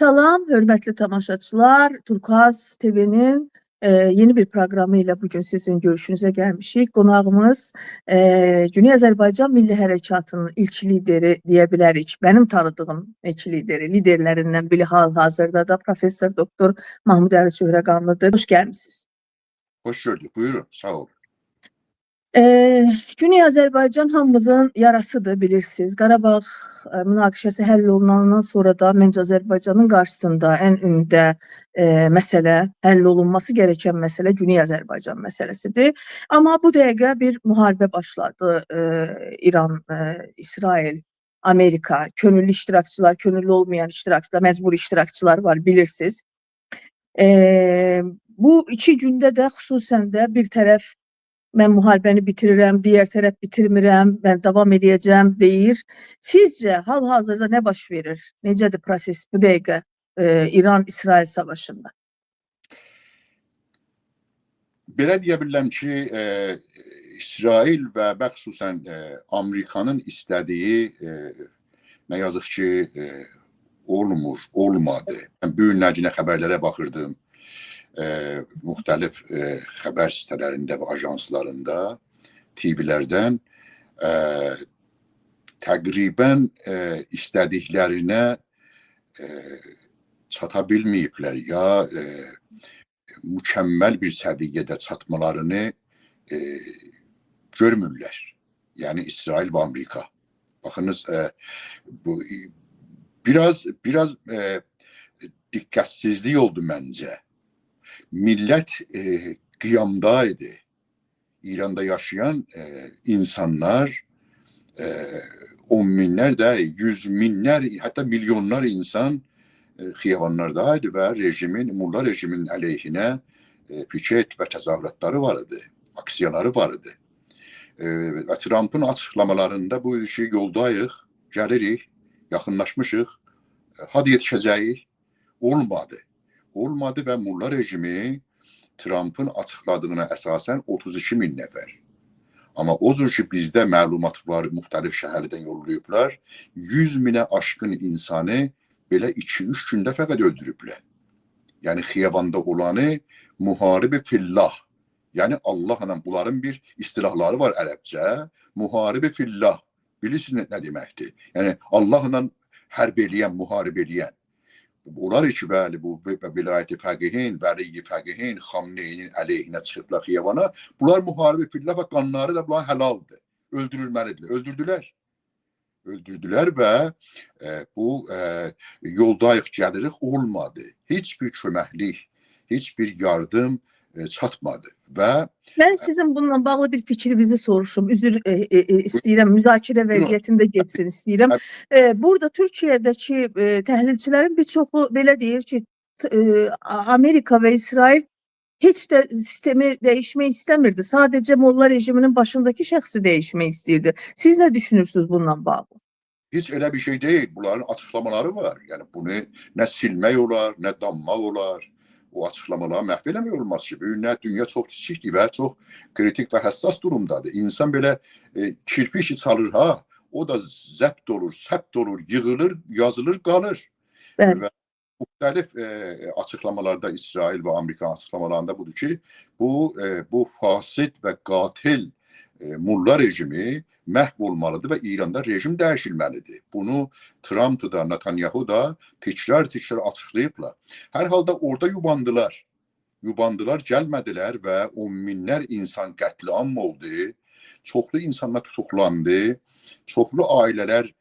Salam, hörmətli tamaşaçılar. Turkuaz TV-nin yeni bir proqramı ilə bugün sizin görüşünüzə gəlmişik. Qonağımız Güney Azərbaycan Milli Hərəkatının ilk lideri deyə bilərik. Mənim tanıdığım ilk liderlərindən biri hal-hazırda da Professor Doktor Mahmud Əli Çöhrəqanlıdır. Hoş gəlmisiniz. Hoş gördük. Buyurun. Sağ olun. Güney Azərbaycan hamımızın yarasıdır, bilirsiniz. Qarabağ münaqişəsi həll olunandan sonra da məncə Azərbaycanın qarşısında ən ümdə məsələ, həll olunması gerəkən məsələ Güney Azərbaycan məsələsidir. Amma bu dəqiqə bir müharibə başladı. İran, İsrail, Amerika, könüllü iştirakçılar, könüllü olmayan iştirakçılar, məcburi iştirakçılar var, bilirsiniz. Bu iki gündə də xüsusən də bir tərəf mən müharibəni bitirirəm, digər tərəf bitirmirəm, mən davam edəcəm deyir. Sizcə hal-hazırda nə baş verir? Necədir proses bu dəqiqə İran-İsrail savaşında? Belə deyə bilərəm ki, İsrail və xüsusən Amerikanın istədiyi nə yazıq ki, olmadı. Mən bu günlərcə xəbərlərə baxırdım. Müxtəlif xəbər sitələrində və ajanslarında, TV-lərdən təqribən istədiklərinə çata bilməyiblər ya mükəmməl bir səviyyədə çatmalarını görmürlər. Yəni İsrail və Amerika. Baxınız, bu biraz diqqətsizlik oldu məncə. Millət qiyamdaydı. İranda yaşayan insanlar, on minlər də, yüz minlər, hətta milyonlar insan xiyabanlardaydı və Mulla rejimin əleyhinə piket və təzahüratları var idi, aksiyaları var idi. Və Trump'ın açıqlamalarında bu işi yoldayıq, gəlirik, yaxınlaşmışıq, hadi yetişəcəyik, olmadı. Olmadı və Mulla rejimi Trump'ın açıqladığına əsasən 32 min nəfər. Amma o cür ki bizdə məlumat var, müxtəlif şəhərdən yollayıblar, 100 minə aşkın insanı belə 2-3 gündə fəqət öldürüblər. Yəni xiyabanda olanı müharibə fillah. Yəni Allahla bunların bir istilahları var ərəbcə. Müharibə fillah. Bilirsiniz nə deməkdir? Yəni Allahla hərb eləyən, müharibə eləyən. Onlar ki, bəli, bu vilayəti fəqihin, vəliyi fəqihin, Xamneyinin əleyhinə çıxıblar xiyabana. Bunlar müharibə fillah və qanları da bunlar həlaldır. Öldürülməlidir. Öldürdülər və bu yoldayıq gəlirik olmadı. Heç bir köməklik, heç bir yardım çatmadı. Və mən sizin bununla bağlı bir fikrinizi soruşum. Üzr istəyirəm, müzakirə vəziyyətində getsin istəyirəm. Burada Türkiyədəki təhlilçilərin bir çoxu belə deyir ki, Amerika və İsrail heç də sistemi dəyişmək istəmirdi. Sadəcə Molla rejiminin başındakı şəxsi dəyişmək istəyirdi. Siz nə düşünürsünüz bununla bağlı? Heç elə bir şey deyil. Bunların açıqlamaları var. Yəni bunu nə silmək olar, nə danmaq olar. O açıqlamaları məhv eləmək olmaz ki. Bugünlər dünya çox kiçikdir və çox kritik və həssas durumdadır. İnsan belə kirpişi çalır, o da zəbt olur, səbt olur, yığılır, yazılır, qalır. Və müxtəlif açıqlamalarda İsrail və Amerikan açıqlamalarında budur ki, bu fasid və qatil Mulla rejimi məhv olmalıdır və İranda rejim dəyişilməlidir. Bunu Trump da, Netanyahu da təkrar açıqlayıblar. Hər halda orada yubandılar. Yubandılar, gəlmədilər və on minlər insan qətliam oldu. Çoxlu insanlar tutuqlandı. Çoxlu ailələr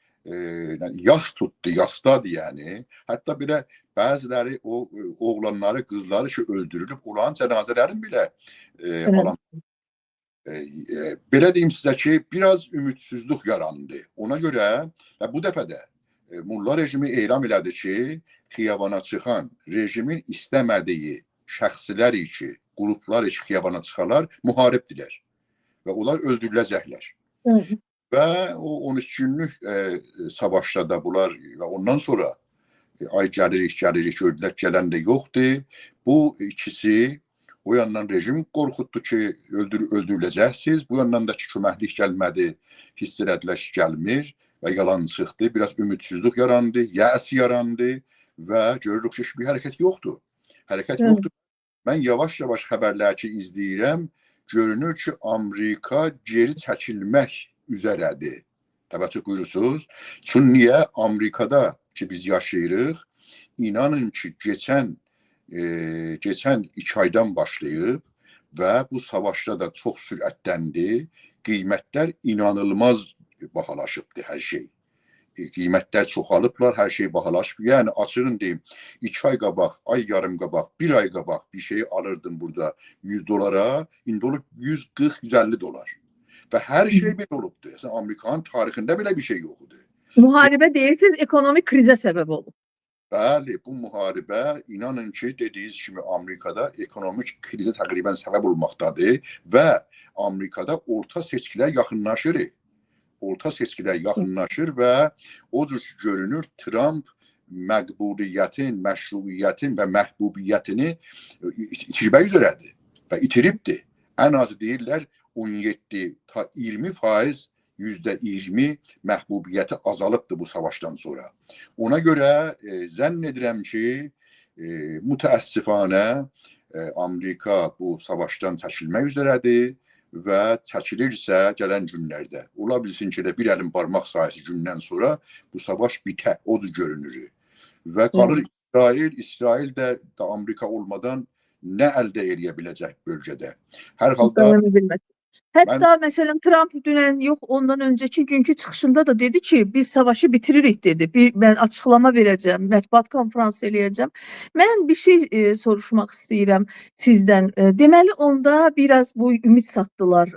yas tutdu, yasdadı yəni. Hətta belə bəziləri o oğlanları, qızları ki öldürülüb olan cənazələrin belə alan. Belə deyim sizə ki, biraz ümidsizlik yarandı. Ona görə bu dəfə də Mulla rejimi elan elədi ki, xiyabana çıxan rejimin istəmədiyi şəxslər ki, qruplar ki, xiyabana çıxarlar, müharibdirlər və onlar öldürüləcəklər. Və o 13 günlük savaşda da bunlar və ondan sonra ay gəlirik, öldürülək gələn də yoxdur. Bu ikisi o yandan rejim qorxutdu ki, öldürüləcəksiniz. Bu yandan da ki, köməklik gəlmədi, hiss elədilər ki, gəlmir və yalan çıxdı. Biraz ümidsizlik yarandı, yəs yarandı və görürük ki, bir hərəkət yoxdur. Hərəkət Evet. yoxdur. Mən yavaş-yavaş xəbərləri ki izləyirəm, görünür ki, Amerika geri çəkilmək üzərədir. Təvəccüh buyurursunuz. Çünki niyə? Amerikada ki biz yaşayırıq, inanın ki, geçən 2 aydan başlayıb və bu savaşda da çox sürətləndi. Qiymətlər inanılmaz bahalaşıbdır hər şey. Qiymətlər çoxalıblar, hər şey bahalaşıb. Yəni açığın deyim, 2 ay qabaq, ay yarım qabaq, 1 ay qabaq bir şeyi alırdım burada 100 dolara, indi olub 140-150 dolar. Və hər şey belə olubdur. Yəni Amerikanın tarixində belə bir şey yoxdur. Muharebe deyirsiniz, ekonomik krize sebep oldu. Bəli, bu müharibə inanın ki, dediyiniz kimi Amerikada ekonomik krizə təqribən səbəb olmaqdadır və Amerikada orta seçkilər yaxınlaşır. Orta seçkilər yaxınlaşır və o cür görünür Trump məqbuliyyətin, məşruiyyətin və məhbubiyyətini itirmək üzrədir və itiribdir. Ən azı deyirlər 17 ta 20% %20 məhbubiyyəti azalıbdır bu savaşdan sonra. Ona görə zənn edirəm ki, mütəəssifanə Amerika bu savaşdan çəkilmək üzrədir və çəkilirsə gələn günlərdə. Ola bilsin ki, bir əlin barmaq sayısı gündən sonra bu savaş bitə, o cür görünür. Və qalır İsrail də Amerika olmadan nə əldə edə biləcək bölgədə. Hər halda Hatta mesela Trump dünən yox ondan önceki günkü çıxışında da dedi ki biz savaşı bitiririk dedi. Ben açıqlama verəcəm, mətbuat konferansı eləyəcəm. Mən bir şey soruşmaq istəyirəm sizdən. Deməli onda biraz bu ümid satdılar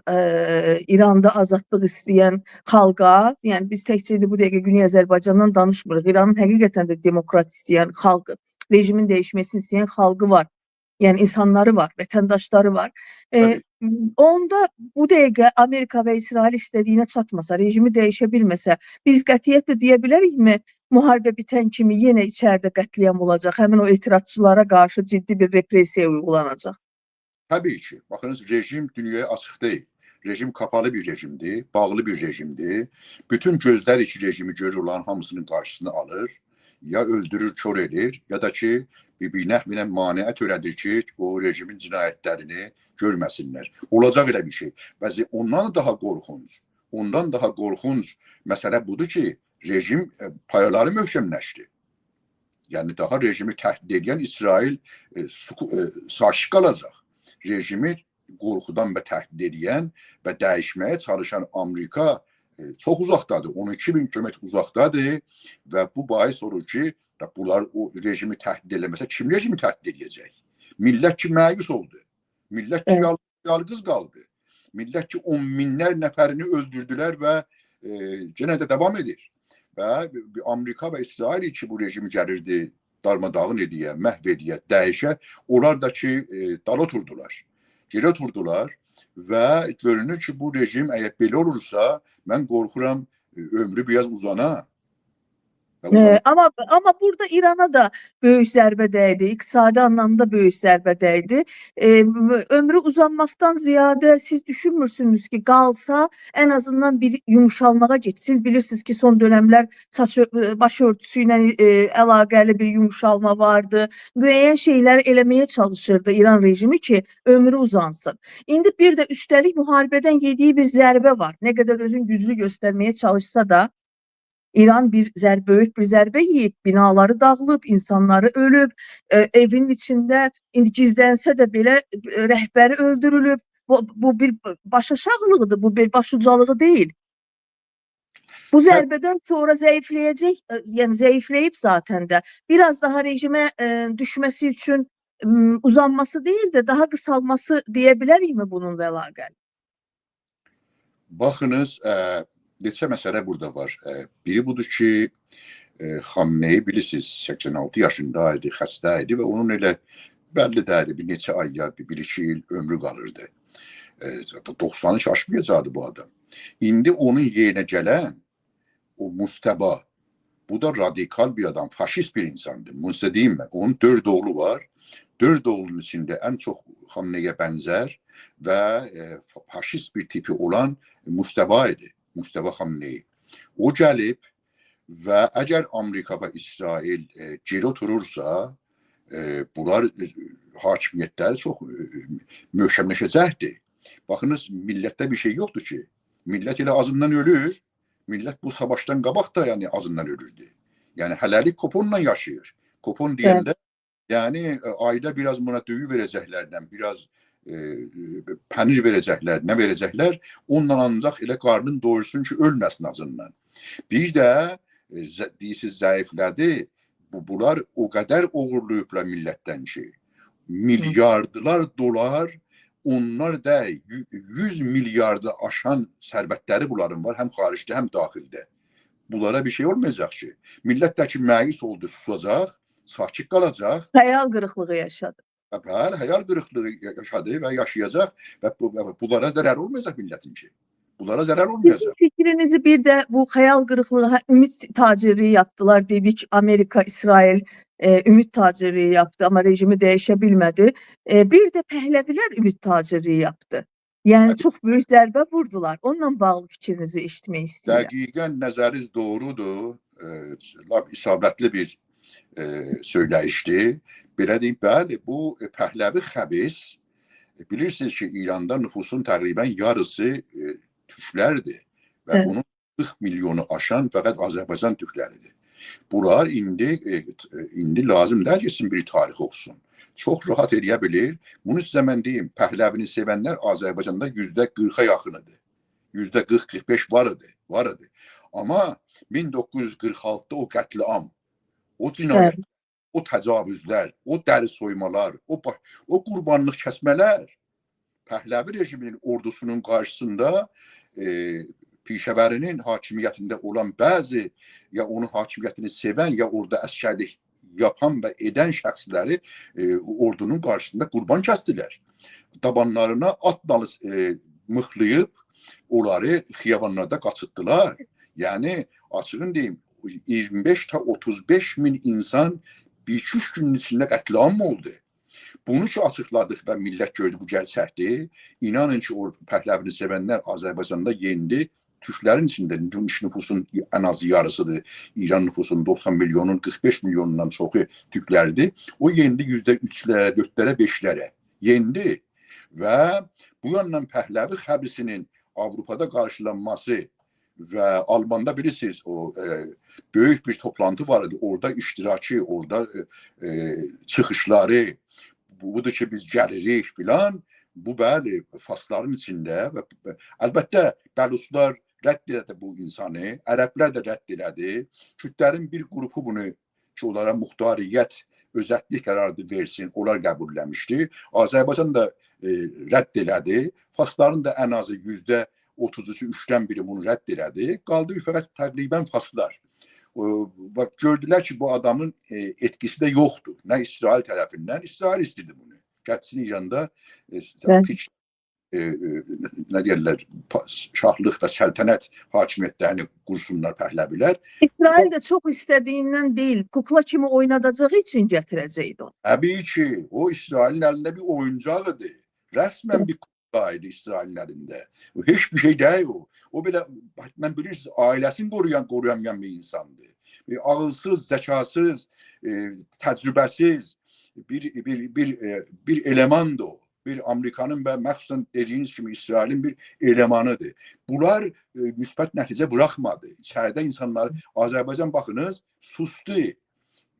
İranda azadlıq istəyən xalqa. Yəni biz təkcə bu dəqiqə Güney Azərbaycandan danışmırıq. İranın həqiqətən də demokrat istəyən xalqı, rejimin dəyişməsini istəyən xalqı var. Yəni insanları var, vətəndaşları var. Onda bu dəqiqə Amerika və İsrail istədiyinə çatmasa, rejimi dəyişə bilməsə, biz qətiyyətlə deyə bilərikmi müharibə bitən kimi yenə içəridə qətliam olacaq, həmin o etirazçılara qarşı ciddi bir repressiya uygulanacaq? Təbii ki, baxınız rejim dünyaya açıq deyil. Rejim kapalı bir rejimdir, bağlı bir rejimdir. Bütün gözlər iki rejimi görür olan hamısının qarşısını alır, ya öldürür, kör edir, ya da ki bir nəhvinə maneə törədir ki, o rejimin cinayətlərini görməsinlər. Olacaq elə bir şey. Və ondan daha qorxunc məsələ budur ki, rejim payaları möhkəmləşdi. Yəni daha rejimi təhdid edən İsrail sakit qalacaq. Rejimi qorxudan və təhdid edən və dəyişməyə çalışan Amerika çox uzaqdadır. 12.000 kilometr uzaqdadır və bu bahis olur ki, bunlar o rejimi təhdid eləməsə kim rejimi təhdid edəcək? Millət ki məyus oldu. Millət ki yalqız qaldı. Millət ki 10 minlər nəfərini öldürdülər və yenə də davam edir. Və Amerika və İsrail ki bu rejimi gəlirdi darmadağın ediyə, məhv ediyə, dəyişə, onlar da ki dal oturdular. Geri oturdular və görünür ki bu rejim əgər belə olursa mən qorxuram ömrü biraz uzana. Ama burada İran'a da böyük zərbə dəydi, iqtisadi anlamda böyük zərbə dəydi. Ömrü uzanmaqdan ziyadə siz düşünmürsünüz ki, qalsa en azından bir yumuşalmağa getsin. Siz bilirsiniz ki, son dönemlər başörtüsü ilə əlaqəli bir yumuşalma vardı. Müəyyən şeylər eləməyə çalışırdı İran rejimi ki, ömrü uzansın. İndi bir də üstəlik müharibədən yediyi bir zərbə var. Nə qədər özün güclü göstərməyə çalışsa da, İran böyük bir zərbə yiyib, binaları dağılıb, insanları ölüb, evin içində indi gizlənsə də belə rəhbəri öldürülüb. Bu bir başaşağılıqdır, bu bir başucalığı deyil. Bu zərbədən sonra zəifləyəcək, yəni zəifləyib zaten də biraz daha rejimə düşməsi üçün uzanması deyil də daha qısalması deyə bilərikmi bununla əlaqəli? Baxınız, neçə məsələ burada var. Biri budur ki, Xamneyi bilirsiniz 86 yaşındaydı, xəstə idi və onun elə bəlli deyildi bir neçə ay ya bir iki il ömrü qalırdı. 90'ı aşmayacaqdı bu adam. İndi onun yerinə gələn o Mustəba, bu da radikal bir adam, faşist bir insandır. Bunu sizə deyim mən. Onun 4 oğlu var. 4 oğlunun içində ən çox Xamneyə bənzər və faşist bir tipi olan Mustəba idi. Mustəba Xamneyi. O gəlib və əgər Amerika və İsrail geri oturursa, bunlar hakimiyyətləri çox möhkəmləşəcəkdir. Baxınız, millətdə bir şey yoxdur ki. Millət elə azından ölür. Millət bu savaşdan qabaq da yəni azından ölürdü. Yəni hələlik kuponla yaşayır. Kupon deyəndə yəni ayda biraz buna düyü verəcəklərdən, biraz pənir verəcəklər, nə verəcəklər, onunla ancaq elə qarnın doyursun ki, ölməsin azından. Bir də deyirsiniz zəiflədi, bunlar o qədər oğurlayıblar millətdən ki, milyardılar dolar, onlar da 100 milyarda aşan sərvətləri bunların var, həm xaricdə, həm daxildə. Bunlara bir şey olmayacaq ki. Millətdəki məyus oldu, susacaq, sakit qalacaq. Xəyal qırıqlığı yaşadı. Bəli, xəyal qırıqlığı yaşadı və yaşayacaq və bunlara zərər olmayacaq millətin ki. Bunlara zərər olmayacaq. Sizin fikrinizi bir də bu xəyal qırıqlığı, ümid tacirliği yaptılar dedik. Amerika, İsrail ümid tacirliği yaptı, amma rejimi dəyişə bilmədi. Bir də Pəhləvilər ümid tacirliği yaptı. Yəni çox böyük zərbə vurdular. Onunla bağlı fikrinizi eşitmək istəyirəm. Dəqiqən nəzəriniz doğrudur. İsabətli bir söyləyişdir. Belə deyim, bəli, bu Pəhləvi xəbis, bilirsiniz ki, İranda nüfusun təqribən yarısı türklərdir və bunun 40 milyonu aşan fəqət Azərbaycan türkləridir. Bunlar indi lazım deyil ki, bir tarix olsun. Çox rahat eləyə bilir. Bunu sizə mən deyim, Pəhləvini sevənlər Azərbaycanda %40'a yaxınıdır. %40-45 var idi. Amma 1946'da o qətliam, o cinayət, o təcavüzlər, o dəri soymalar, o qurbanlıq kəsmələr Pəhləvi rejiminin ordusunun qarşısında Pişəvərinin hakimiyyətində olan bəzi ya onun hakimiyyətini sevən ya orada əskərlik yapan və edən şəxsləri ordunun qarşısında qurban kəsdilər. Dabanlarına at nalı mıxlayıb onları xiyabanlarda qaçırtdılar. Yəni açığın deyim 25-35 min insan 1-2 günün içində qətliam oldu. Bunu ki açıqladıq və millət gördü bu gerçəkdir. İnanın ki o Pəhləvini sevənlər Azərbaycanda yendi. Türklərin içində nüfusun ən azı yarısıdır. İran nüfusunun 90 milyonun 45 milyonundan çoxu türklərdir. O yendi %3'lərə, 4'lərə, 5'lərə. Yendi. Və bu yandan Pəhləvi xəbisinin Avropada qarşılanması və Almanda bilirsiniz o böyük bir toplantı var idi. Orada iştirakı, orada çıxışları, budur ki biz gəlirik filan. Bu bəli fasların içində və əlbəttə bəluslar rədd elədi bu insanı, ərəblər də rədd elədi. Kürdlərin bir qrupu bunu ki onlara muxtariyyət özətlik qərarı versin, onlar qəbulləmişdi. Azərbaycan da rədd elədi. Fasların da ən azı %30'u 3'dən biri bunu rədd elədi. Qaldı fəqət təqribən faslar. Gördülər ki bu adamın etkisi də yoxdur. Nə İsrail tərəfindən, İsrail istedi bunu. Gəlsin İranda nə deyirlər, şahlıq və səltənət hakimiyyətlərini qursunlar Pəhləvilər. İsrail də çox istədiyindən deyil, kukla kimi oynadacağı üçün gətirəcəkdi onu. Təbii ki, o İsrailin əlində bir oyuncaq idi. Rəsmən bir kukla idi İsrailin əlində. Heç bir şey deyil o. O belə, mən bilirsiniz, ailəsini qoruyamayan bir insandır. Ağılsız, zəkasız, təcrübəsiz bir elemandır o. Bir Amerikanın və məxsusən dediyiniz kimi İsrailin bir elemanıdır. Bunlar müsbət nəticə buraxmadı. İçəridə insanlar, Azərbaycan baxınız, sustu.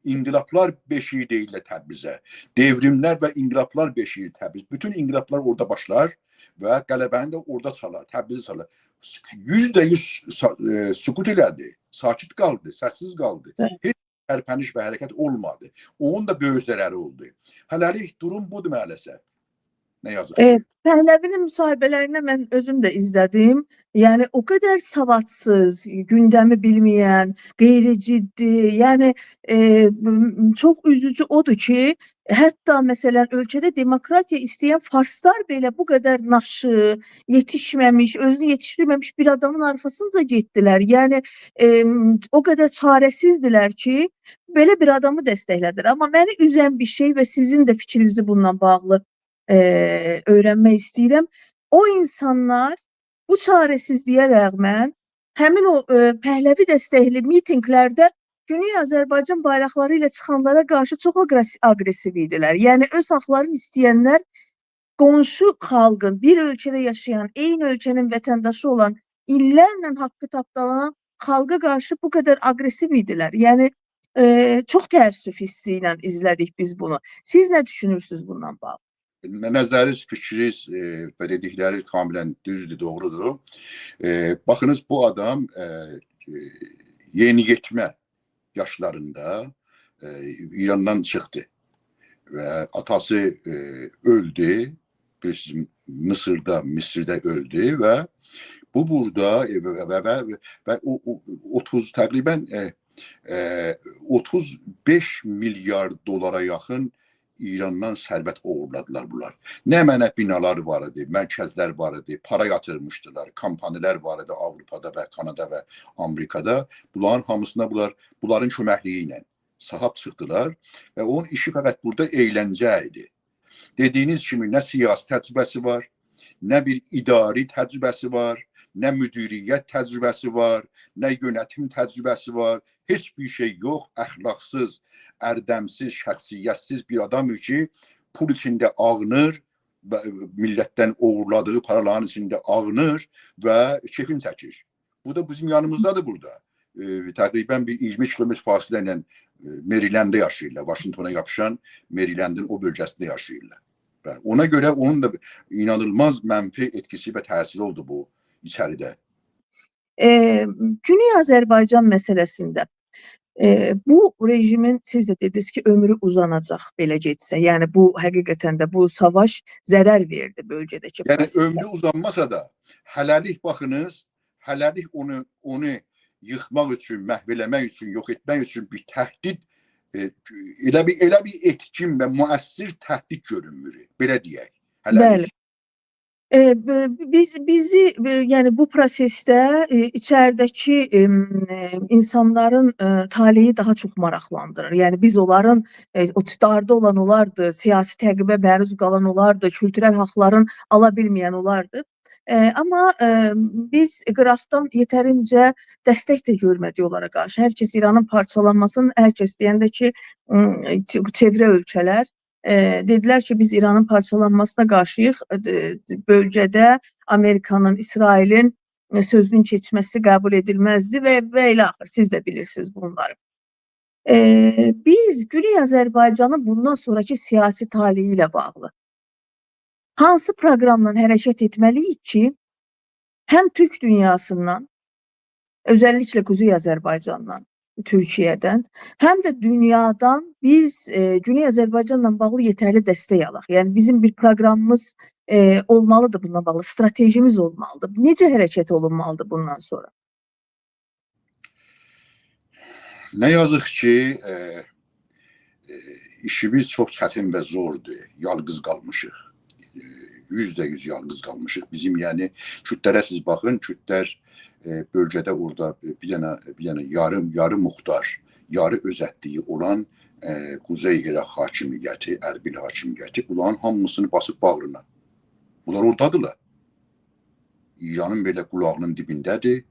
İnqilablar beşiği deyirlər Təbrizə. Devrimlər və inqilablar beşiği Təbriz. Bütün inqilablar orada başlar və qələbəni də orada çalar, Təbrizi çalar. %100 sükut elədi, sakit qaldı, səssiz qaldı. Heç tərpəniş və hərəkət olmadı. Onun da böyük zərəri oldu. Hələlik durum budur maalesef. Nə yazıq? Pəhləvinin müsahibələrini mən özüm də izlədim. Yəni o qədər savadsız, gündəmi bilməyən, qeyri-ciddi, yəni çox üzücü odur ki, hətta məsələn ölkədə demokratiya istəyən farslar belə bu qədər naşı, yetişməmiş, özünü yetişdirməmiş bir adamın arxasınca getdilər. Yəni o qədər çarəsizdilər ki, belə bir adamı dəstəklədilər. Amma məni üzən bir şey və sizin də fikrinizi bununla bağlı öğrenmək istəyirəm. O insanlar bu çarəsizliyə rəğmən həmin o Pəhləvi dəstəkli mitinqlərdə Güney Azərbaycan bayraqları ilə çıxanlara qarşı çox aqressiv idilər. Yəni öz haqlarını istəyənlər qonşu xalqın, bir ölkədə yaşayan, eyni ölkənin vətəndaşı olan, illərlə haqqı tapdalanan xalqa qarşı bu qədər aqressiv idilər. Yəni çox təəssüf hissi ilə izlədik biz bunu. Siz nə düşünürsünüz bundan bağlı? Nəzəriniz, fikriniz və dedikləri kamilən düzdür, doğrudur. Baxınız, bu adam yeniyetmə yaşlarında İrandan çıxdı və atası öldü. Bilirsiniz, Mısır'da öldü və bu burada və 30 təqribən 35 milyar dolara yaxın İrandan sərvət oğurladılar bunlar. Nə mənə binalar var idi, mərkəzlər var idi, para yatırmışdılar, kampanyalar var idi Avropada və Kanada və Amerikada. Bunların hamısına bunların köməkliyi ilə sahib çıxdılar və onun işi fəqət burada eğləncə idi. Dediyiniz kimi nə siyasi təcrübəsi var, nə bir idari təcrübəsi var, nə müdiriyyət təcrübəsi var, nə yönetim təcrübəsi var. Heç bir şey yox, əxlaqsız, ərdəmsiz, şəxsiyyətsiz bir adam ki, pul içində ağınır, millətdən oğurladığı paraların içində ağınır və kefin çəkir. Bu da bizim yanımızdadır burada. Təqribən bir 20 kilometr fasilə ilə Maryland'da yaşayırlar. Washington'a yapışan Maryland'ın o bölgesinde yaşayırlar. Ona göre onun da inanılmaz mənfi etkisi və təsiri oldu bu içəridə. Güney Azərbaycan məsələsində bu rejimin, siz də dediniz ki, ömrü uzanacaq belə getsə. Yəni bu həqiqətən də bu savaş zərər verdi bölgədəki prosesə. Yəni ömrü uzanmasa da hələlik baxınız, hələlik onu yıxmaq üçün, məhv eləmək üçün, yox etmək üçün bir təhdid, elə bir etkin və müəssir təhdid görünmür. Belə deyək. Bəli. Bizi yəni bu prosesdə içəridəki insanların taleyi daha çox maraqlandırır. Yəni biz onların o darda olan onlardı, siyasi təqibə məruz qalan onlardı, kültürel haqların ala bilməyən onlardı. Amma biz qıraqdan yetərincə dəstək də görmədik onlara qarşı. Hər kəs İranın parçalanmasını, hər kəs deyəndə ki, çevrə ölkələr dedilər ki, biz İranın parçalanmasına qarşıyıq. Bölgədə Amerikanın, İsrailin sözünün keçməsi qəbul edilməzdi və elə axır. Siz də bilirsiniz bunları. Biz Güney Azərbaycanın bundan sonraki siyasi taleyi ilə bağlı hansı proqramla hərəkət etməliyik ki, həm Türk dünyasından, özəlliklə Kuzey Azərbaycandan, Türkiyədən, həm də dünyadan biz Güney Azərbaycanla bağlı yetərli dəstək alaq. Yəni bizim bir proqramımız olmalıdır bununla bağlı, stratejimiz olmalıdır. Necə hərəkət olunmalıdır bundan sonra? Nə yazıq ki, işimiz çox çətin və zordur. Yalqız qalmışıq. %100 yalqız qalmışıq. Bizim yəni Kürdlərə siz baxın, Kürdlər bölgədə orada bir dənə yarı muxtar, yarı özətliyi olan Quzey İraq hakimiyyəti, Ərbil hakimiyyəti bunların hamısını basıb bağrına. Bunlar oradadırlar. İranın belə qulağının dibindədir.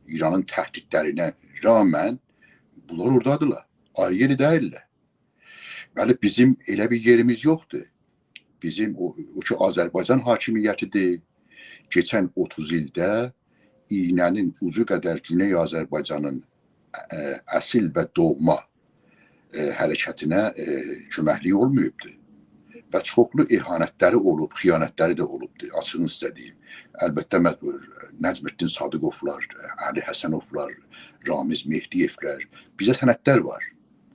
İranın təhdidlərinə rağmen bunlar oradadırlar. Ayrı yeri deyirlər. Bəli, bizim elə bir yerimiz yoxdur. Bizim o ki Azərbaycan hakimiyyətidir. Keçən 30 ildə iğnənin ucu qədər Güney Azərbaycanın əsil və doğma hərəkətinə köməkliyi olmayıbdır. Və çoxlu ihanətləri olub, xiyanətləri də olubdur. Açığını sizə deyim. Əlbəttə Nəcməddin Sadıqovlar, Əli Həsənovlar, Ramiz Mehdiyevlər. Bizə sənədlər var.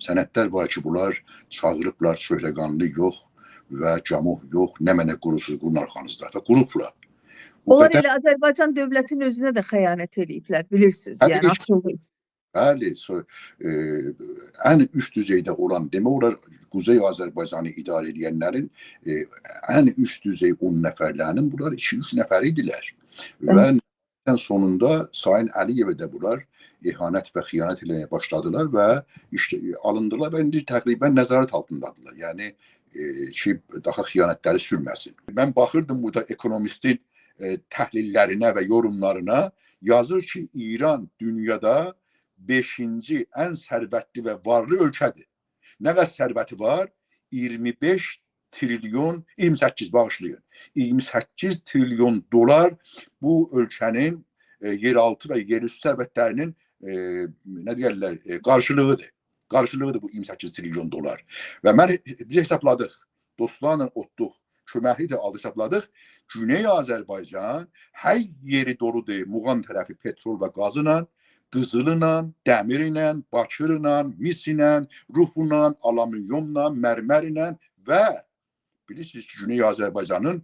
Sənədlər var ki, bunlar çağırıblar, söhrəqanlı yox və camuh yox, nə mənə qurusuz qurun arxanızda və qurublar. Onlar elə Azərbaycan dövlətinin özünə də xəyanət ediblər, bilirsiniz. Yəni açıldı. Bəli, ən üst düzeydə olan, demək olar Quzey Azərbaycanı idarə edənlərin ən üst düzey 10 nəfərlərinin bunlar 2-3 nəfər idilər. Və sonunda Sayın Əliyevə də bunlar ihanət və xiyanət eləməyə başladılar və alındılar və indi təqribən nəzarət altındadılar. Yəni ki, daha xiyanətləri sürməsin. Mən baxırdım burada ekonomistin təhlillərinə və yorumlarına yazır ki, İran dünyada 5-ci ən sərvətli və varlı ölkədir. Nə qədər sərvəti var? 25 trilyon, 28 bağışlayın. 28 trilyon dolar bu ölkənin yeraltı və yerüstü sərvətlərinin nə deyirlər, qarşılığıdır. Qarşılığıdır bu 28 trilyon dolar. Və biz hesabladıq, dostlarla otduq, köməkli də aldı hesabladıq. Güney Azərbaycan hər yeri doludur Muğan tərəfi petrol və qazla, qızılla, dəmirlə, bakırla, mislə, ruhla, alüminiumla, mərmərlə və bilirsiniz ki, Güney Azərbaycanın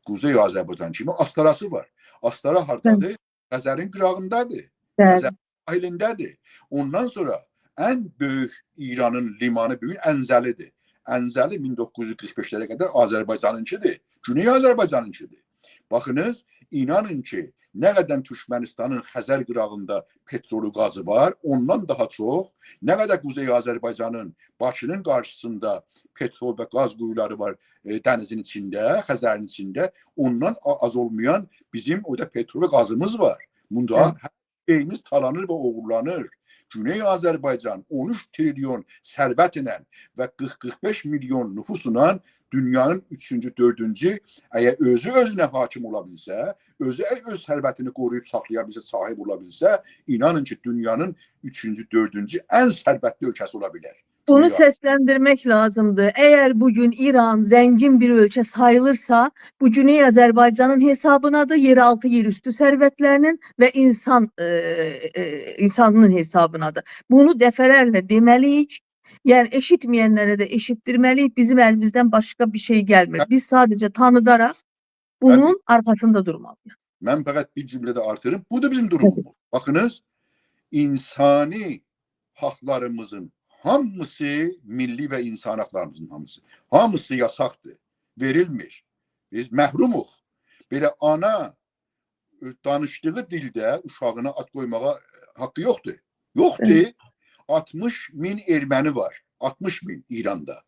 Quzey Azərbaycan kimi Astarası var. Astara hardadır? Xəzərin qırağındadır. Xəzərin sahilindədir. Ondan sonra ən böyük İranın limanı bugün Əncəlidir. Əncəli 1945-lərə qədər Azərbaycanınkidir. Güney Azərbaycanınkidir. Baxınız, inanın ki, nə qədər Türkmənistanın Xəzər qırağında petrolu qazı var, ondan daha çox, nə qədər Quzey Azərbaycanın Bakının qarşısında petrol və qaz quyuları var dənizin içində, Xəzərin içində, ondan az olmayan bizim orada petrol və qazımız var. Bunda hər şeyimiz talanır və oğurlanır. Güney Azərbaycan 13 trilyon sərvətlə və 40-45 milyon nüfusla dünyanın 3-cü, 4-cü, əgər özü özünə hakim ola bilsə, özü öz sərvətini qoruyub saxlaya bilsə, sahib ola bilsə, inanın ki, dünyanın 3-cü, 4-cü ən sərvətli ölkəsi ola bilər. Bunu səsləndirmək lazımdır. Əgər bugün İran zəngin bir ölkə sayılırsa, bu Güney Azərbaycanın hesabınadır, yeraltı, yerüstü sərvətlərinin və insanın hesabınadır. Bunu dəfələrlə deməliyik. Yəni eşitməyənlərə də eşitdirməliyik. Bizim əlimizdən başqa bir şey gəlmir. Biz sadəcə tanıdaraq bunun arxasında durmalıyıq. Mən fəqət bir cümlədə artırım. Bu da bizim durumumuz. Baxınız, insani haqlarımızın hamısı, milli və insan haqlarımızın hamısı yasaqdır, verilmir. Biz məhrumuq. Belə ana danışdığı dildə uşağına ad qoymağa haqqı yoxdur. Yoxdur. 60 min erməni var. 60 min İranda.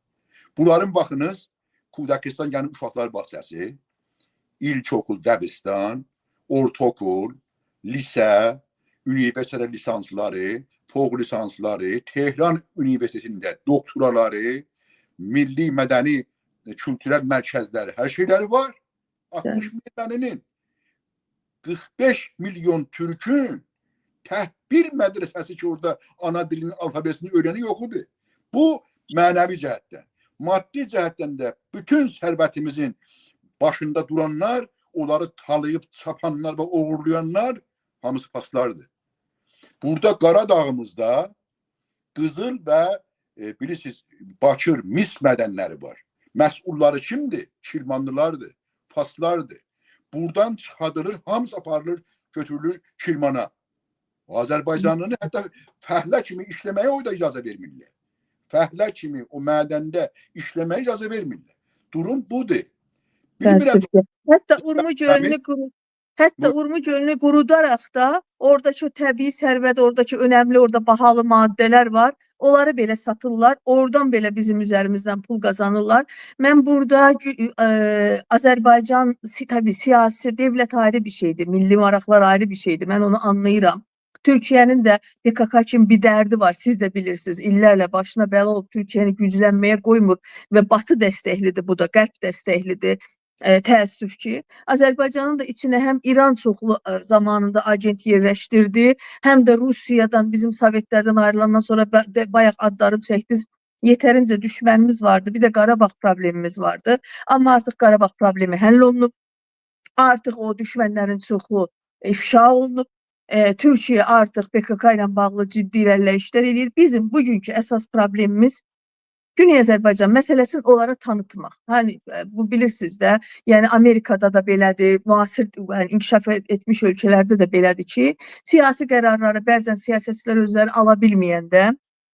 Bunların baxınız, Kudakistan yəni uşaqlar bağçası, ilkokul, dəbistan, ortaokul, lisə, universitet lisansları, fوق lisansları, Tehran Üniversitesində doktoraları, milli, mədəni, kültürel mərkəzləri, hər şeyləri var. 60 min erməninin 45 milyon Türkün bir mədrəsəsi ki, orada ana dilinin alfabesini öyrəni yoxudur. Bu, mənəvi cəhətdən. Maddi cəhətdən də bütün sərvətimizin başında duranlar, onları talayıb çapanlar və uğurlayanlar hamısı paslardır. Burada Qaradağımızda qızıl və bilirsiniz, Bakır, mis mədənləri var. Məsulları kimdir? Kirmanlılardır, paslardır. Buradan çıxadılır, hamısı aparılır, götürülür Kirmana. Azərbaycanını hətta fəhlə kimi işləməyə o da icazə vermirlər. Fəhlə kimi o mədəndə işləməyə icazə vermirlər. Durum budur. Hətta Urmu gölünü qurudaraq da oradakı təbii sərvət, oradakı önəmli, orada bahalı maddələr var. Onları belə satırlar. Oradan belə bizim üzərimizdən pul qazanırlar. Mən burada Azərbaycan təbii siyasi, dövlət ayrı bir şeydir. Milli maraqlar ayrı bir şeydir. Mən onu anlayıram. Türkiyənin də PKK kimi bir dərdi var. Siz də bilirsiniz. İllərlə başına bəla olub Türkiyəni güclənməyə qoymur və Batı dəstəklidir. Bu da Qərb dəstəklidir. Təəssüf ki, Azərbaycanın da içinə həm İran çoxlu zamanında agent yerləşdirdi, həm də Rusiyadan, bizim Sovetlərdən ayrılandan sonra bayaq adları çəkdiniz, yetərincə düşmənimiz vardı, bir də Qarabağ problemimiz vardı. Amma artıq Qarabağ problemi həll olunub, artıq o düşmənlərin çoxu ifşa olunub, Türkiyə artıq PKK ilə bağlı ciddi irəliləyişlər edir. Bizim bugünkü əsas problemimiz Güney Azərbaycan məsələsini onlara tanıtmaq. Hani bu bilirsiniz də, yəni Amerikada da belədir, müasir inkişaf etmiş ölkələrdə də belədir ki, siyasi qərarları bəzən siyasətçilər özləri ala bilməyəndə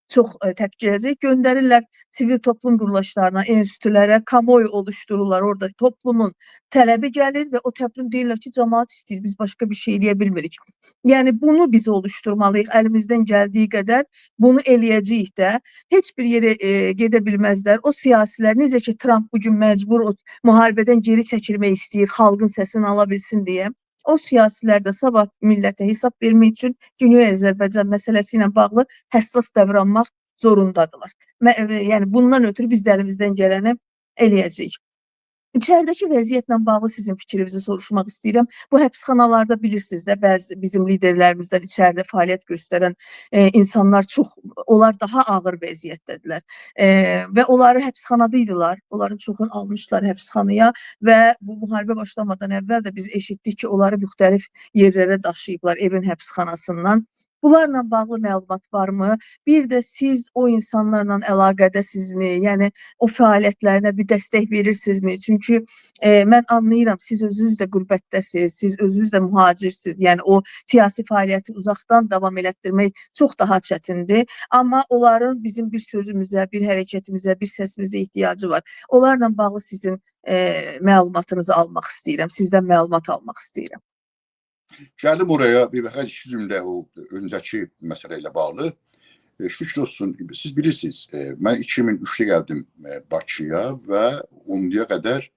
çox təpki gələcək. Göndərirlər sivil toplum quruluşlarına, enstitülərə, kamuoyu oluşdururlar. Orada toplumun tələbi gəlir və o toplum deyirlər ki, cəmaət istəyir, biz başqa bir şey eləyə bilmirik. Yəni bunu biz oluşturmalıyıq. Əlimizdən gəldiyi qədər bunu eləyəcəyik də. Heç bir yerə gedə bilməzlər. O siyasilər, necə ki Trump bu gün məcbur o müharibədən geri çəkilmək istəyir, xalqın səsini ala bilsin deyə. O siyasilər də sabah millətə hesab vermək üçün Dünya Azərbaycan məsələsi ilə bağlı həssas davranmaq zorundadılar. Yəni bundan ötürü biz də əlimizdən gələni eləyəcəyik. İçəridəki vəziyyətlə bağlı sizin fikrinizi soruşmaq istəyirəm. Bu həbsxanalarda bilirsiniz də, bəzi bizim liderlərimizdən içəridə fəaliyyət göstərən insanlar çox, onlar daha ağır vəziyyətdədirlər. Və onları həbsxanada idilər. Onların çoxunu almışlar həbsxanaya və bu müharibə başlamadan əvvəl də biz eşitdik ki, onları müxtəlif yerlərə daşıyıblar evin həbsxanasından. Bunlarla bağlı məlumat varmı? Bir də siz o insanlarla əlaqədəsinizmi? Yəni o fəaliyyətlərinə bir dəstək verirsinizmi? Çünki mən anlayıram, siz özünüz də qürbətdəsiniz, siz özünüz də mühacirsiniz. Yəni o siyasi fəaliyyəti uzaqdan davam elətdirmək çox daha çətindir. Amma onların bizim bir sözümüzə, bir hərəkətimizə, bir səsimizə ehtiyacı var. Onlarla bağlı sizin məlumatınızı almaq istəyirəm. Sizdən məlumat almaq istəyirəm. Gəldim oraya bir bəxət 2 cümlə o öncəki məsələ ilə bağlı. Şükür olsun, siz bilirsiniz, mən 2003-də gəldim Bakıya və 10-ya qədər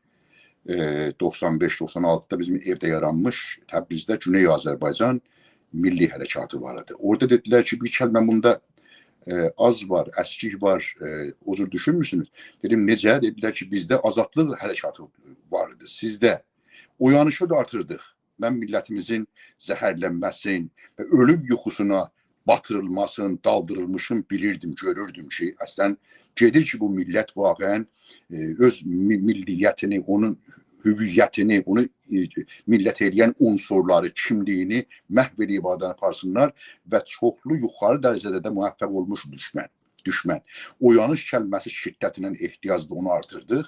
95-96-da bizim evdə yaranmış Təbrizdə Güney Azərbaycan Milli Hərəkatı var idi. Orada dedilər ki, bir kəlmə bunda az var, əskik var, o cür düşünmürsünüz? Dedim, necə? Dedilər ki, bizdə azadlıq hərəkatı var idi, sizdə. Oyanışı da artırdıq. Mən millətimizin zəhərlənməsin və ölüm yuxusuna batırılmasın, daldırılmışın bilirdim, görürdüm ki, əslən gedir ki, bu millət vaqəən öz milliyyətini, onun hüviyyətini, onu millət eləyən unsurları, kimliyini məhv edib aparsınlar və çoxlu yuxarı dərəcədə də müvəffəq olmuş düşmən. Oyanış kəlməsi şiddətindən ehtiyacda onu artırdıq.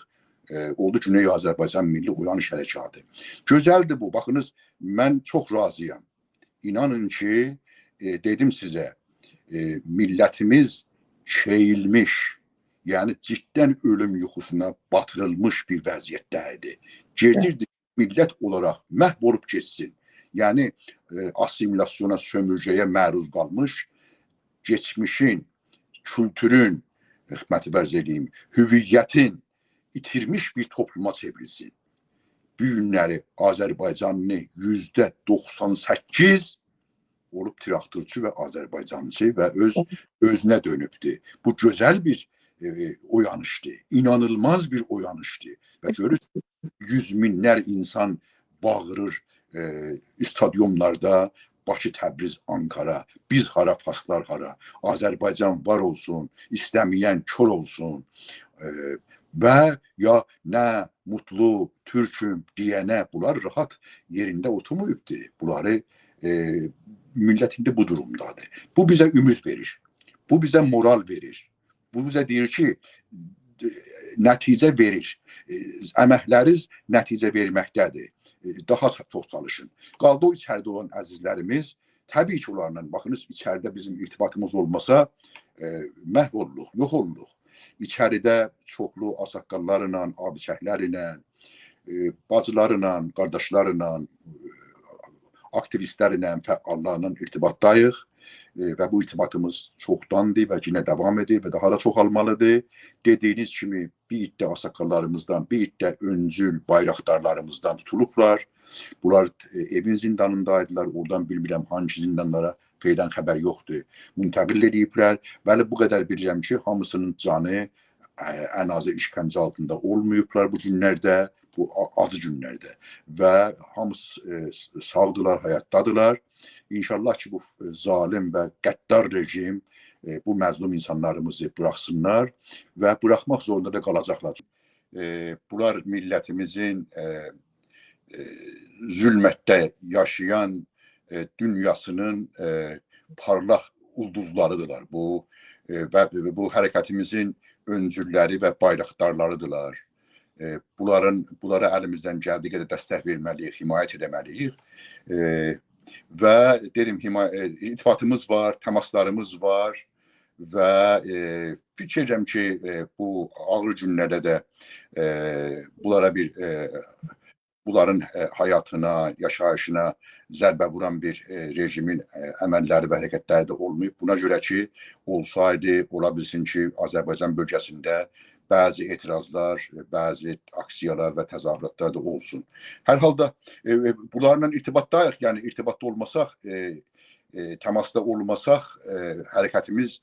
Oldu Güney Azərbaycan Milli Uyanış Hərəkatı. Gözəldir bu. Baxınız, mən çox razıyam. İnanın ki, dedim sizə, millətimiz şeyilmiş, yəni ciddən ölüm yuxusuna batırılmış bir vəziyyətdə idi. Gedirdi millət olaraq məhv olub keçsin. Yəni assimilasyona, sömürcəyə məruz qalmış, geçmişin, kültürün, hikməti bərz eləyim, hüviyyətin itirmiş bir topluma çevrilsin. Bu günləri Azərbaycanlı %98 olub traktorçu və Azərbaycancı və özünə dönübdür. Bu gözəl bir oyanışdır. İnanılmaz bir oyanışdır. Və görürsünüz, 100 minlər insan bağırır stadyumlarda, Bakı, Təbriz, Ankara, biz hara, faslar hara, Azərbaycan var olsun, istəməyən kör olsun. Və ya nə mutlu Türküm deyənə bunlar rahat yerində oturmayıbdır. Bunları millət indi bu durumdadır. Bu bizə ümid verir. Bu bizə moral verir. Bu bizə deyir ki, nəticə verir. Əməkləriniz nəticə verməkdədir. Daha çox çalışın. Qaldı o içəridə olan əzizlərimiz, təbii ki, onlarla, baxınız, içəridə bizim irtibatımız olmasa, məhv oluruq, yox oluruq. İçəridə çoxlu ağsaqqallarla, abişəklərlə, bacılarla, qardaşlarla, aktivistlərlə, fəallarla irtibatdayıq və bu irtibatımız çoxdandır və yenə davam edir və daha da çoxalmalıdır. Dediyiniz kimi bir iddə ağsaqqallarımızdan, bir iddə öncül bayraqdarlarımızdan tutulublar. Bunlar evin zindanındaydılar, oradan bilmirəm hangi zindanlara feydən xəbər yoxdur. Müntəqil ediblər. Bəli, bu qədər bilirəm ki, hamısının canı ən azı işgəncə altında olmayıblar bu günlərdə, bu acı günlərdə. Və hamısı sağdılar, həyatdadılar. İnşallah ki, bu zalim və qəddar rejim bu məzlum insanlarımızı buraxsınlar və buraxmaq zorunda da qalacaqlar. Bunlar millətimizin zülmətdə yaşayan dünyasının parlaq ulduzlarıdırlar. Bu hərəkətimizin öncülləri və bayraqdarlarıdırlar. Bunlara əlimizdən gəldiyi qədər dəstək verməliyik, himayət edəməliyik. Və dedim, irtibatımız var, təmaslarımız var və fikir edirəm ki, bu ağır günlərdə də bunlara bunların həyatına, yaşayışına zərbə vuran bir rejimin əməlləri və hərəkətləri də olmayıb. Buna görə ki, olsaydı, ola bilsin ki, Azərbaycan bölgəsində bəzi etirazlar, bəzi aksiyalar və təzahüratlar da olsun. Hər halda bunlarla irtibatdayıq, yəni irtibatda olmasaq, təmasda olmasaq, hərəkətimiz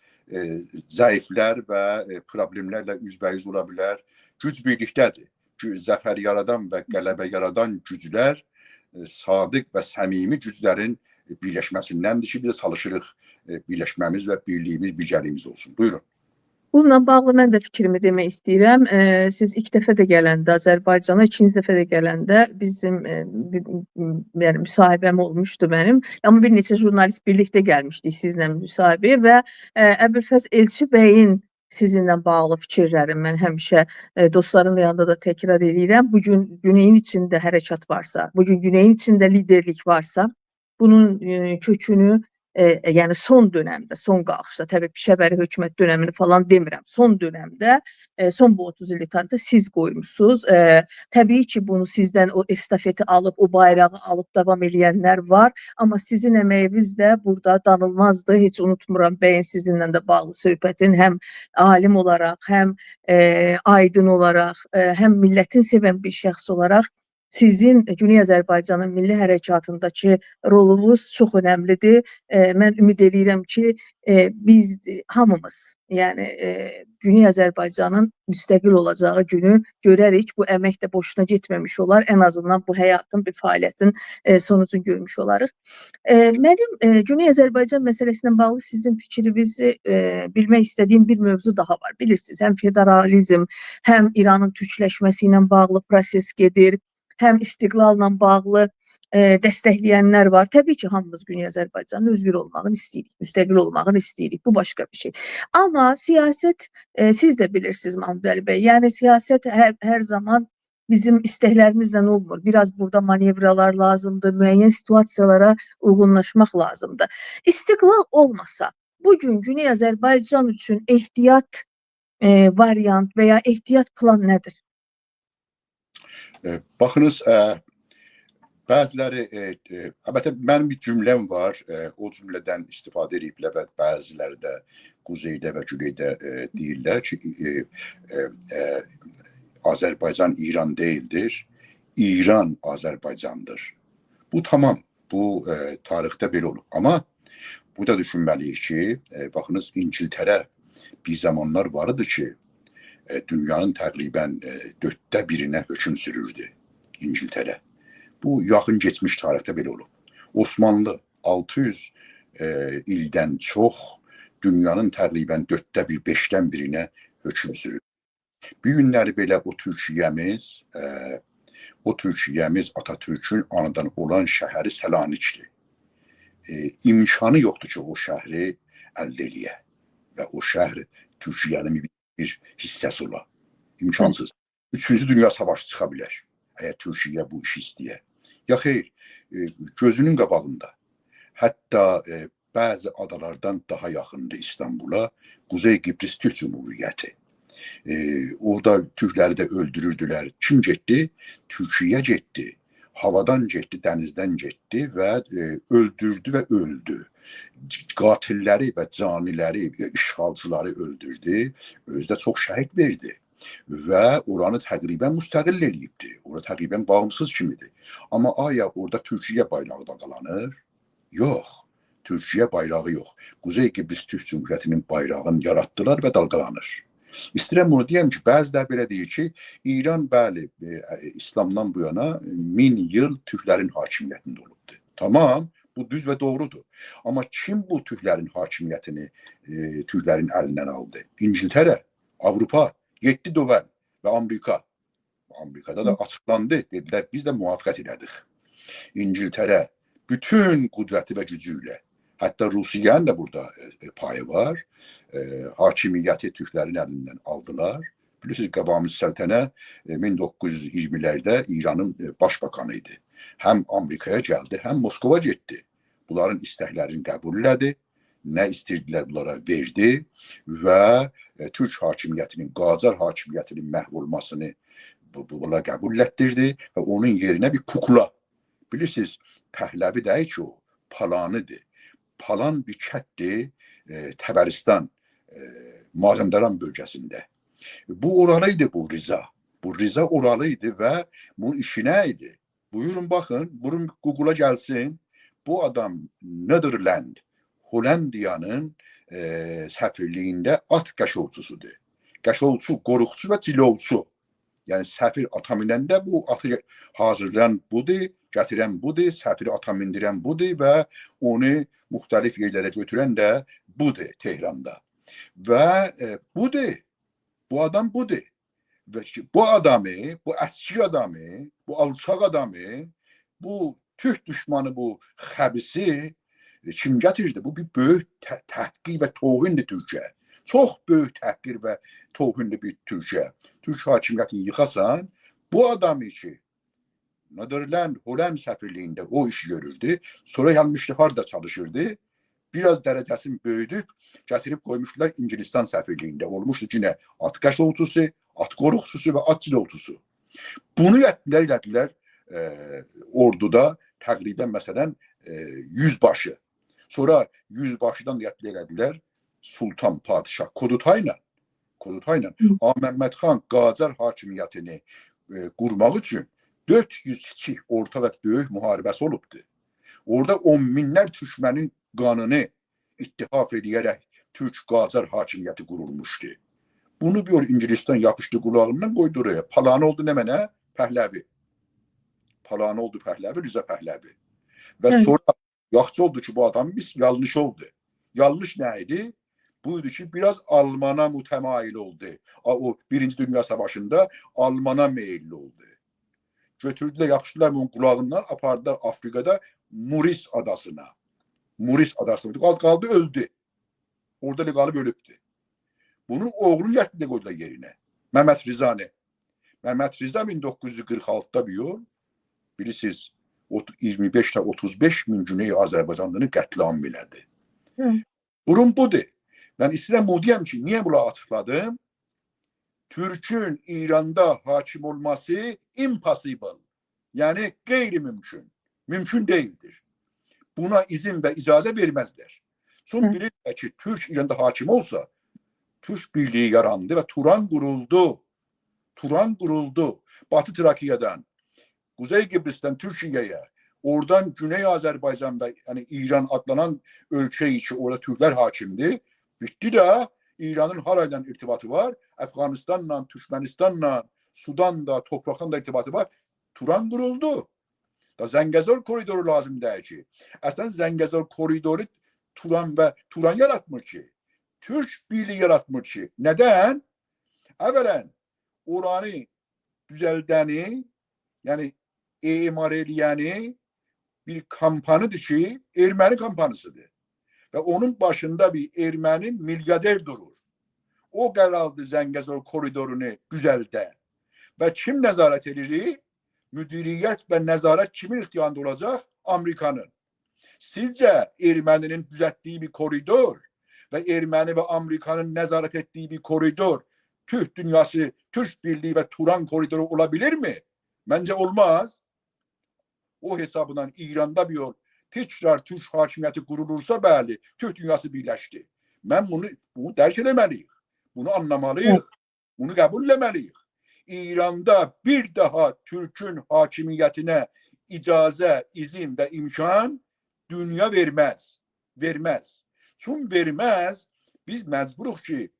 zəiflər və problemlərlə üzbəyiz ola bilər. Güc birlikdədir. Zəfər yaradan və qələbə yaradan güclər sadiq və səmimi güclərin birləşməsindəndir ki, biz çalışırıq birləşməmiz və birliyimiz, birgəliyimiz olsun. Buyurun. Bununla bağlı mən də fikrimi demək istəyirəm. Siz ilk dəfə də gələndə Azərbaycana, ikinci dəfə də gələndə bizim yəni müsahibəm olmuşdu mənim. Amma bir neçə jurnalist birlikdə gəlmişdik sizlə müsahibəyə və Əbülfəz Elçi bəyin sizinlə bağlı fikirlərim mən həmişə dostların yanında da təkrar edirəm. Bugün Güneyin içində hərəkat varsa, bugün Güneyin içində liderlik varsa, bunun kökünü yəni son dönəmdə, son qalxışda, təbii Pişəbəri hökumət dönəmini falan demirəm, son dönəmdə, son bu 30 illik tarixdə siz qoymuşsunuz. Təbii ki, bunu sizdən o estafeti alıb, o bayrağı alıb davam eləyənlər var, amma sizin əməyiniz də burada danılmazdır. Heç unutmuram bəyin sizinlə də bağlı söhbətin, həm alim olaraq, həm aydın olaraq, həm millətin sevən bir şəxs olaraq sizin Güney Azərbaycanın milli hərəkatındakı rolunuz çox önəmlidir. Mən ümid edirəm ki, biz hamımız, yəni Güney Azərbaycanın müstəqil olacağı günü görərik. Bu əmək də boşuna getməmiş olar. Ən azından bu həyatın, bir fəaliyyətin sonucunu görmüş olarıq. Mənim Güney Azərbaycan məsələsinə bağlı sizin fikrinizi bilmək istədiyim bir mövzu daha var. Bilirsiniz, həm federalizm, həm İranın türkləşməsi ilə bağlı proses gedir, həm istiqlalla bağlı dəstəkləyənlər var. Təbii ki, hamımız Güney Azərbaycanın özgür olmağını istəyirik, müstəqil olmağını istəyirik. Bu başqa bir şey. Amma siyasət, siz də bilirsiniz Mahmud Əli bəy, yəni siyasət hər zaman bizim istəklərimizlə olmur. Biraz burada manevralar lazımdır, müəyyən situasiyalara uyğunlaşmaq lazımdır. İstiqlal olmasa, bugün Güney Azərbaycan üçün ehtiyat variant və ya ehtiyat plan nədir? Baxınız, bəziləri, əlbəttə mənim bir cümləm var, o cümlədən istifadə ediblər və bəziləri də quzeydə və güneydə deyirlər ki, Azərbaycan İran deyildir, İran Azərbaycandır. Bu tamam, bu tarixdə belə olub. Amma bu da düşünməliyik ki, baxınız İngiltərə bir zamanlar var idi ki, dünyanın təqribən 1/4 hökm sürürdü İngiltərə. Bu yaxın geçmiş tarixdə belə olub. Osmanlı 600 ildən çox dünyanın təqribən 1/5 hökm sürürdü. Bir günləri belə o Türkiyəmiz Atatürk'ün anadan olan şəhəri Selanikdir. İmkanı yoxdur ki, o şəhri əldə eləyə və o şəhər Türkiyənin bir hissəsi ola. İmkansız. 3-cü Dünya Savaşı çıxa bilər, əgər Türkiyə bu işi istəyə. Ya xeyr, gözünün qabağında, hətta bəzi adalardan daha yaxındır İstanbula, Quzey Kıbrıs Türk Cumhuriyyəti. Orada Türkləri də öldürürdülər. Kim getdi? Türkiyə getdi. Havadan getdi, dənizdən getdi və öldürdü və öldü. Qatilləri və caniləri, işğalçıları öldürdü. Özdə çox şəhid verdi. Və oranı təqribən müstəqil eləyibdi. Orada təqribən bağımsız kimidir. Amma aya orada Türkiyə bayrağı da qalanır? Yox. Türkiyə bayrağı yox. Quzey Kıbrıs Türk Cumhuriyyətinin bayrağını yaratdılar və dalgalanır. İstəyirəm bunu deyəm ki, bəziləri belə deyir ki, İran bəli, İslamdan bu yana 1000 il Türklərin hakimiyyətində olubdur. Tamam, bu düz və doğrudur. Amma kim bu Türklərin hakimiyyətini Türklərin əlindən aldı? İngiltərə, Avropa, 7 dövəl və Amerika. Amerikada da açıqlandı. Dedilər, biz də müvafiqət elədik. İngiltərə bütün qüdrəti və gücü ilə, hətta Rusiyanın da burada payı var, hakimiyyəti Türklərin əlindən aldılar. Bilirsiniz, Qəbamız Səltənə 1920-lərdə İranın başbakanı idi. Həm Amerikaya gəldi, həm Moskova getdi. Bunların istəklərini qəbul elədi nə istərdilər bunlara verdi və Türk hakimiyyətinin, Qacar hakimiyyətinin məhv olmasını bunlar qəbul etdirdi və onun yerinə bir kukla. Bilirsiniz, Pəhləvi deyil ki o, Palanıdır. Palan bir kətdir Təbəristan, Mazandaran bölgəsində. Bu oralıydı bu Riza. Bu Riza oralıydı və bunun işi nə idi? Buyurun baxın, burun Google'a gəlsin. Bu adam Netherland, Hollandiyanın səfirliyində at qəşovçusudur. Qəşovçu, qoruqçu və cilovçu. Yəni səfir ata minəndə bu atı hazırlayan budur, gətirən budur, səfiri ata mindirən budur və onu müxtəlif yerlərə götürən də budur Tehranda. Və budur, bu adam budur. Və bu adamı, bu əskik adamı, bu alçaq adamı, bu Türk düşmanı, bu xəbisi kim gətirdi? Bu bir böyük təhqir və tohindir Türkiyə. Çox böyük təhqir və tohindir bir Türkiyə. Türk hakimiyyətini yıxasan, bu adamı ki, Netherland, Holland səfirliyində o işi görürdü. Sonra gəlmişdi, harda çalışırdı. Biraz dərəcəsini böyüdüb, gətirib qoymuşdular İngilistan səfirliyində. Olmuşdu ki, nə? At qəşovçusu, at qoruqçusu və at cilovçusu. Bunu elədilər orduda təqribən məsələn 100 başı. Sonra 100 başıdan elədilər Sultan Padişah Kodutayla. Ağa Məmmədxan Qacar hakimiyyətini qurmaq üçün 400 kiçik, orta və böyük müharibəsi olubdu. Orada 10 minlər türkmənin qanını ittihaf edərək Türk-Qacar hakimiyyəti qurulmuşdu. Bunu bir İngilistan yapışdı qulağından qoydu oraya. Palanı oldu nə mənə? Pəhləvi. Palanı oldu Pəhləvi, Rıza Pəhləvi. Və sonra yaxşı oldu ki, bu adam biz yanlış oldu. Yanlış nə idi? Bu idi ki, biraz Almana mütəmail oldu. O Birinci Dünya Savaşında Almana meyilli oldu. Götürdülər, yapışdılar bunun qulağından, apardılar Afrikada Muris adasına. Muris adasına qaldı, öldü. Orada qalıb ölübdü. Bunun oğlunu gətirdi qoydular yerinə. Məhəmməd Rizani. Məhəmməd Riza 1946'da bir yol, bilirsiniz 25-35 min Güney Azərbaycanlını qətlam elədi. Durum budur. Ben istəyirəm o deyəm ki, niye bunu açıkladım? Türk'ün İran'da hakim olması impossible. Yani gayri mümkün. Mümkün değildir. Buna izin ve icazə vermezler. Çünkü bilirlər ki, Türk İran'da hakim olsa, Türk Birliği yarandı ve Turan kuruldu. Turan kuruldu. Batı Trakya'dan, Kuzey Kıbrıs'tan Türkiye'ye, oradan Güney Azerbaycan'da yani İran adlanan ölçü içi orada Türkler hakimdi. Bitti de İran'ın harayla irtibatı var. Afganistan'la, Türkmenistan'la, Sudan'da, topraktan da irtibatı var. Turan kuruldu. Da Zəngəzur koridoru lazım değil ki. Aslında Zəngəzur koridoru Turan yaratmır ki. Türk Birliği yaratmır ki. Neden? Evvelen oranı düzeldəni, yani imar eləyəni bir kampanıdır ki, Erməni kampanısıdır. Ve onun başında bir Erməni milyarder durur. O qərardı Zəngəzur koridorunu düzəldə. Ve kim nəzarət edir? Müdiriyyət və nəzarət kimin ixtiyarında olacaq? Amerikanın. Sizce Erməninin düzəltdiyi bir koridor ve Erməni ve Amerikanın nəzarət etdiyi bir koridor Türk dünyası, Türk Birliği ve Turan koridoru olabilir mi? Bence olmaz. O hesabından İran'da bir yol tekrar Türk hakimiyyəti kurulursa bəli, Türk dünyası birləşdi. Ben bunu dərk eləməliyik. Bunu anlamalıyıq. Bunu qəbul eləməliyik. İran'da bir daha Türk'ün hakimiyyətinə icazə, izin ve imkan dünya vermez. Vermez. Çünkü vermez, biz məcburuq ki,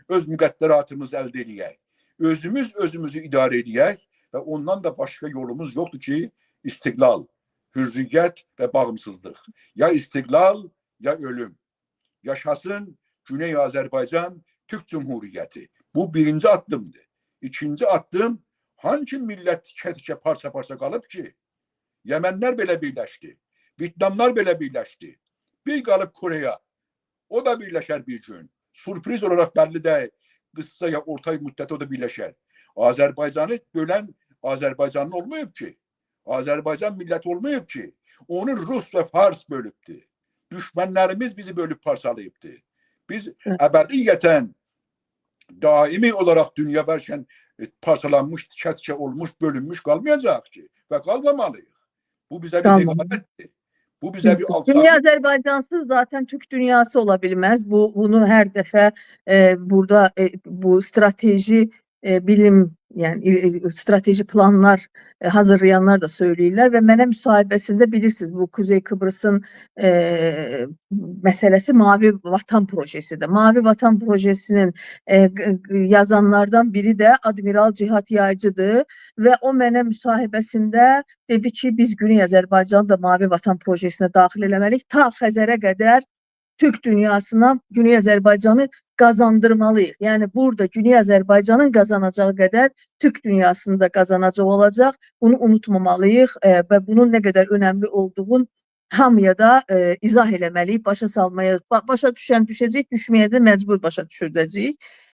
öz müqəddəratımızı əldə edək. Özümüzü idarə edək və ondan da başka yolumuz yoktur ki, istiqlal, hürriyyət və bağımsızlıq. Ya istiqlal, ya ölüm. Yaşasın Güney Azərbaycan Türk Cumhuriyyəti. Bu birinci addımdır. İkinci addım, hangi millət tikə-tikə parça-parça qalıb ki, Yəmənlər belə birləşdi, Vyetnamlar belə birləşdi, bir qalıb Koreya, o da birləşər bir gün. Sürpriz olarak belli değil. Kısa ya orta müddete o da birleşer. Azerbaycan'ı bölen Azerbaycanlı olmayıp ki. Azerbaycan millet olmayıp ki. Onu Rus ve Fars bölüptü. düşmənlərimiz bizi bölüb parçalayıbdı. Biz Evet. əbədiyyətən daimi olarak dünya varken parçalanmış, çətçə olmuş, bölünmüş qalmayacaq ki və qalmamalıyıq. Bu bize bir Qalmamalı. neqabətdir. Bu bize bir Dünya alçaqlık. Azerbaycansız zaten Türk dünyası olabilmez. Bunu her defa burada bu strateji bilim yani strateji planlar hazırlayanlar da söylüyorlar ve mənə müsahibəsində bilirsiniz bu Kuzey Kıbrıs'ın meselesi Mavi Vatan projesidir. Mavi Vatan projesinin yazanlardan biri de Admiral Cihat Yaycıdır ve o mənə müsahibəsində dedi ki biz Güney Azərbaycanı da Mavi Vatan projesinə daxil eləməliyik. Ta Xəzərə qədər Türk dünyasına Güney Azərbaycanı kazandırmalıyıq. Yəni burada Güney Azərbaycanın kazanacağı qədər Türk dünyasını da kazanacaq olacaq. Bunu unutmamalıyıq və bunun nə qədər önəmli olduğunu hamıya da izah eləməliyik, başa salmalıyıq. Başa düşən düşəcək, düşməyə də məcbur başa düşürdəcəyik.